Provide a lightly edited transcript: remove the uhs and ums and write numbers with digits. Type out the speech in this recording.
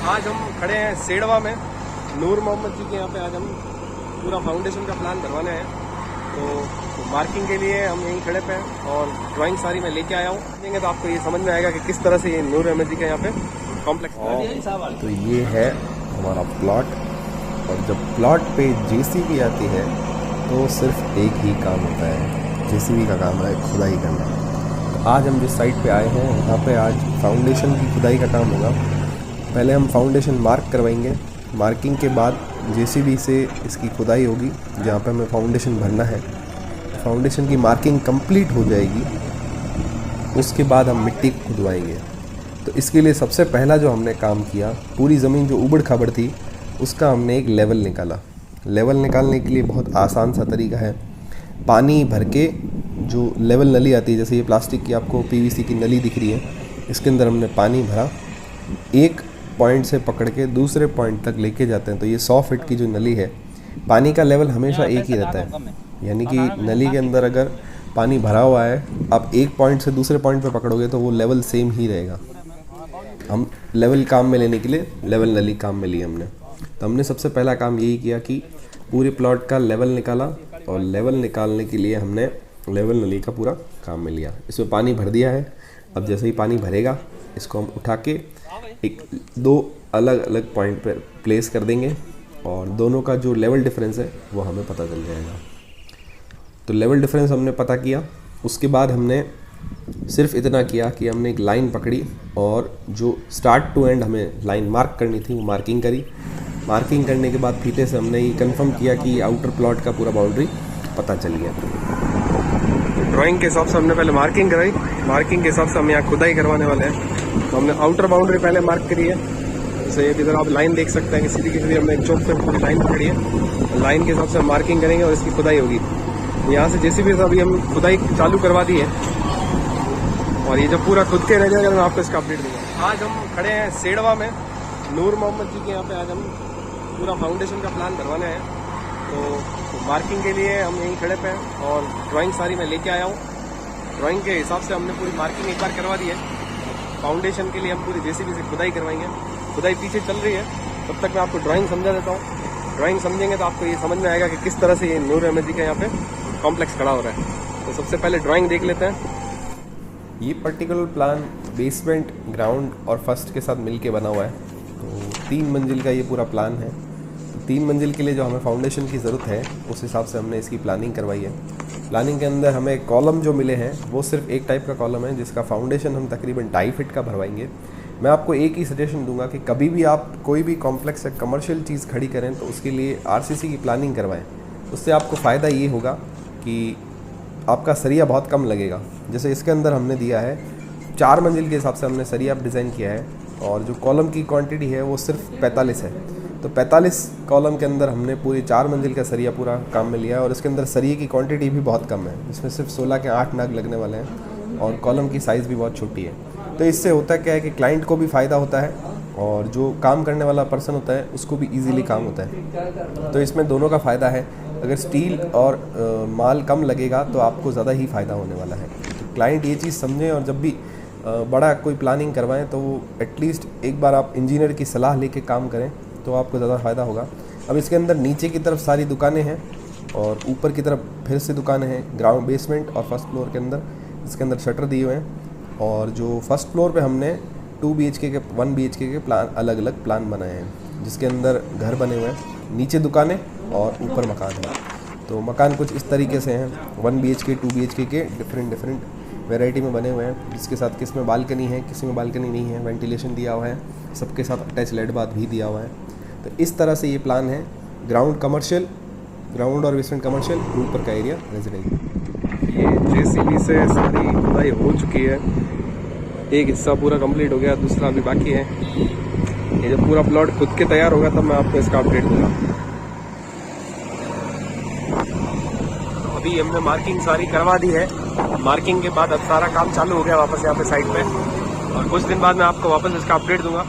आज हम खड़े हैं सेड़वा में नूर मोहम्मद जी के यहाँ पे। आज हम पूरा फाउंडेशन का प्लान करवाने हैं, तो मार्किंग के लिए हम यहीं खड़े पे हैं और ड्राइंग सारी मैं लेके आया हूँ। देंगे तो आपको ये समझ में आएगा कि किस तरह से ये नूर अहमद जी के यहाँ पे कॉम्प्लेक्स। तो ये है हमारा प्लॉट, और जब प्लॉट पे जेसीबी आती है तो सिर्फ एक ही काम होता है, जेसीबी का काम है खुदाई करना। तो आज हम जिस साइट पे आए हैं यहाँ पे आज फाउंडेशन की खुदाई का काम होगा। पहले हम फाउंडेशन मार्क करवाएंगे, मार्किंग के बाद जेसीबी से इसकी खुदाई होगी जहाँ पे हमें फाउंडेशन भरना है। फाउंडेशन की मार्किंग कंप्लीट हो जाएगी, उसके बाद हम मिट्टी को खुदवाएंगे। तो इसके लिए सबसे पहला जो हमने काम किया, पूरी ज़मीन जो उबड़ खाबड़ थी उसका हमने एक लेवल निकाला। लेवल निकालने के लिए बहुत आसान सा तरीका है, पानी भर के जो लेवल नली आती है, जैसे ये प्लास्टिक की आपको पीवीसी की नली दिख रही है, इसके अंदर हमने पानी भरा, एक पॉइंट से पकड़ के दूसरे पॉइंट तक लेके जाते हैं। तो ये 100 फीट की जो नली है, पानी का लेवल हमेशा एक ही रहता है, यानी कि नली के अंदर अगर पानी भरा हुआ है, आप एक पॉइंट से दूसरे पॉइंट पे पकड़ोगे तो वो लेवल सेम ही रहेगा। हम लेवल काम में लेने के लिए लेवल नली काम में ली हमने। तो हमने सबसे पहला काम यही किया कि पूरे प्लॉट का लेवल निकाला, और लेवल निकालने के लिए हमने लेवल नली का पूरा काम में लिया। इसमें पानी भर दिया है। अब जैसे ही पानी भरेगा इसको हम उठा के एक दो अलग अलग पॉइंट पर प्लेस कर देंगे, और दोनों का जो लेवल डिफरेंस है वो हमें पता चल जाएगा। तो लेवल डिफरेंस हमने पता किया, उसके बाद हमने सिर्फ इतना किया कि हमने एक लाइन पकड़ी और जो स्टार्ट टू एंड हमें लाइन मार्क करनी थी वो मार्किंग करी। मार्किंग करने के बाद फीते से हमने ये कंफर्म किया कि आउटर प्लॉट का पूरा बाउंड्री पता चल गया। ड्राइंग के हिसाब से हमने पहले मार्किंग कराई, मार्किंग के हिसाब से हम यहाँ खुदाई करवाने वाले हैं। तो हमने आउटर बाउंड्री पहले मार्क करी है। जैसे इधर आप लाइन देख सकते हैं कि सीधी की सीधी हमने एक चौक पे पूरी लाइन पकड़ी है। लाइन के हिसाब से हम मार्किंग करेंगे और इसकी खुदाई होगी। यहाँ से जेसीबी से अभी हम खुदाई चालू करवा दी है, और ये जब पूरा खुद के रह जाएगा तो मैं आपको इसका अपडेट दूंगा। आज हम खड़े हैं सेड़वा में नूर मोहम्मद जी के यहाँ पे। आज हम पूरा फाउंडेशन का प्लान करवाने हैं, तो मार्किंग के लिए हम यहीं खड़े पे हैं और ड्राइंग सारी मैं लेके आया हूँ। ड्राइंग के हिसाब से हमने पूरी मार्किंग एक बार करवा दी है। फाउंडेशन के लिए हम पूरी जेसीबी से खुदाई करवाएंगे। खुदाई पीछे चल रही है, तब तक मैं आपको ड्राइंग समझा देता हूँ। ड्राइंग समझेंगे तो आपको ये समझ में आएगा कि किस तरह से ये नूर अहमद जी के यहाँ पे कॉम्प्लेक्स खड़ा हो रहा है। तो सबसे पहले ड्राइंग देख लेते हैं। ये पर्टिकुलर प्लान बेसमेंट, ग्राउंड और फर्स्ट के साथ मिलके बना हुआ है। तो 3 मंजिल का ये पूरा प्लान है। तो 3 मंजिल के लिए जो हमें फाउंडेशन की ज़रूरत है उस हिसाब से हमने इसकी प्लानिंग करवाई है। प्लानिंग के अंदर हमें कॉलम जो मिले हैं वो सिर्फ एक टाइप का कॉलम है, जिसका फाउंडेशन हम तकरीबन 2.5 फीट का भरवाएंगे। मैं आपको एक ही सजेशन दूंगा कि कभी भी आप कोई भी कॉम्प्लेक्स या कमर्शियल चीज़ खड़ी करें तो उसके लिए आरसीसी की प्लानिंग करवाएं। उससे आपको फ़ायदा ये होगा कि आपका सरिया बहुत कम लगेगा। जैसे इसके अंदर हमने दिया है 4 मंजिल के हिसाब से हमने सरिया डिज़ाइन किया है, और जो कॉलम की क्वांटिटी है वो सिर्फ 45 है। तो 45 कॉलम के अंदर हमने पूरी 4 मंजिल का सरिया पूरा काम में लिया है, और इसके अंदर सरिये की क्वांटिटी भी बहुत कम है, इसमें सिर्फ 16 के 8 नग लगने वाले हैं, और कॉलम की साइज़ भी बहुत छोटी है। तो इससे होता क्या है कि क्लाइंट को भी फ़ायदा होता है, और जो काम करने वाला पर्सन होता है उसको भी ईजीली काम होता है। तो इसमें दोनों का फ़ायदा है। अगर स्टील और माल कम लगेगा तो आपको ज़्यादा ही फ़ायदा होने वाला है। तो क्लाइंट ये चीज़ समझें, और जब भी बड़ा कोई प्लानिंग करवाएं तो वो एटलीस्ट एक बार आप इंजीनियर की सलाह लेके काम करें तो आपको ज़्यादा फ़ायदा होगा। अब इसके अंदर नीचे की तरफ सारी दुकानें हैं और ऊपर की तरफ फिर से दुकानें हैं। ग्राउंड, बेसमेंट और फर्स्ट फ्लोर के अंदर इसके अंदर शटर दिए हुए हैं, और जो फर्स्ट फ्लोर पे हमने 2 BHK के 1 BHK के प्लान, अलग अलग प्लान बनाए हैं, जिसके अंदर घर बने हुए हैं, नीचे दुकानें और ऊपर मकान है। तो मकान कुछ इस तरीके से हैं, 1 BHK 2 BHK के डिफरेंट वैरायटी में बने हुए हैं, जिसके साथ किस में बालकनी है, किसी में बालकनी नहीं है, वेंटिलेशन दिया हुआ है, सबके साथ अटैच लेट बाथ भी दिया हुआ है। तो इस तरह से ये प्लान है। ग्राउंड कमर्शियल, ग्राउंड और बेसमेंट कमर्शियल, ऊपर का एरिया रेजिडेंशियल। ये जेसीबी से सारी खुदाई हो चुकी है, एक हिस्सा पूरा कंप्लीट हो गया, दूसरा अभी बाकी है। ये जब पूरा प्लॉट खुद के तैयार होगा तब मैं आपको इसका अपडेट दूंगा। अभी हमने मार्किंग सारी करवा दी है। मार्किंग के बाद अब सारा काम चालू हो गया वापस यहाँ पे साइड पे, और कुछ दिन बाद मैं आपको वापस इसका अपडेट दूंगा।